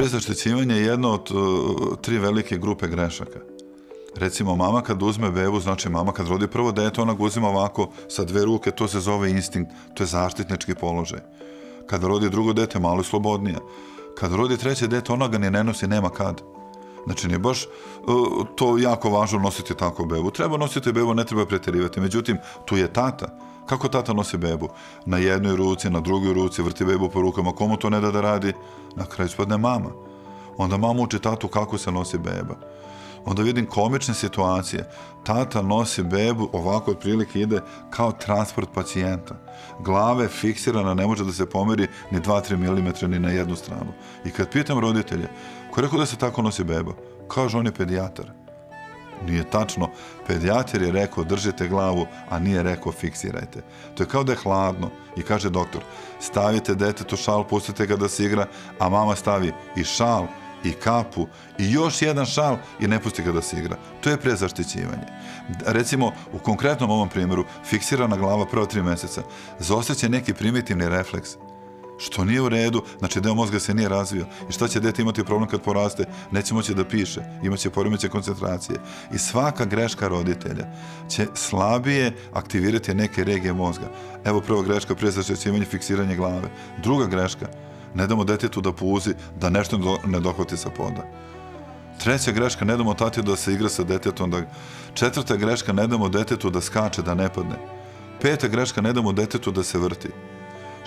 Prezaštićivanje je jedno od 3 velike grupe grešaka. Recimo, mama kad uzme bebu, znači mama kad rodi prvo dete, ona ga uzima ovako sa 2 ruke, to se zove instinkt, to je zaštitnički položaj. Kada rodi drugo dete, malo je slobodnija. Kada rodi treće dete, ona ga ni ne nosi, nema kad. Znači, nije baš to jako važno nositi tako bebu. Treba nositi bebu, ne treba preterivati. Međutim, tu je tata. Kako tata nosi bebu? Na jednoj ruci, na drugoj ruci, vrti bebu po rukama. Komu to ne da radi? Na kraju spadne mama. Onda mama uči tatu kako se nosi beba. Onda vidim komične situacije. Tata nosi bebu, ovako otprilike ide kao transport pacijenta. Glava je fiksirana, ne može da se pomeri ni 2-3 mm ni na jednu stranu. I kad pitam roditelje, ko je rekao da se tako nosi beba? Kažu, on je pedijatar. Nije tačno. Pedijatar je rekao držite glavu, a nije rekao fiksirajte. To je kao da je hladno. I kaže doktor, stavite detetu šal, pustite ga da se igra, a mama stavi i šal, i kapu, i još jedan šal i ne pusti ga da se igra. To je prezaštićivanje. Recimo, u konkretnom ovom primjeru, fiksirana glava prva 3 meseca, zaostaće neki primitivni refleks, što nije u redu, znači deo mozga se nije razvio. I šta će dete imati problem kad poraste? Neće moći da piše, imaće poremećaj koncentracije. I svaka greška roditelja će slabije aktivirati neke regije mozga. Evo prva greška, prezaštićivanje, fiksiranje glave. Druga greška, ne damo detetu da puzi, da nešto ne dohvati sa poda. Treća greška, ne damo tati da se igra sa detetom. Četvrta greška, ne damo detetu da skače, da ne padne. Peta greška, ne damo detetu da se vrti.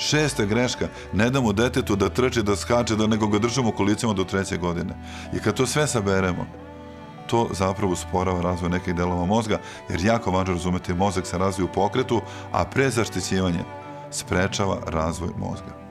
Šesta greška, ne damo detetu da trči, da skače, da nego ga držamo kolicima do 3. godine. I kad to sve saberemo, to zapravo usporava razvoj nekih delova mozga, jer jako važno razumeti, mozak se razvija u pokretu, a prezaštićivanje sprečava razvoj mozga.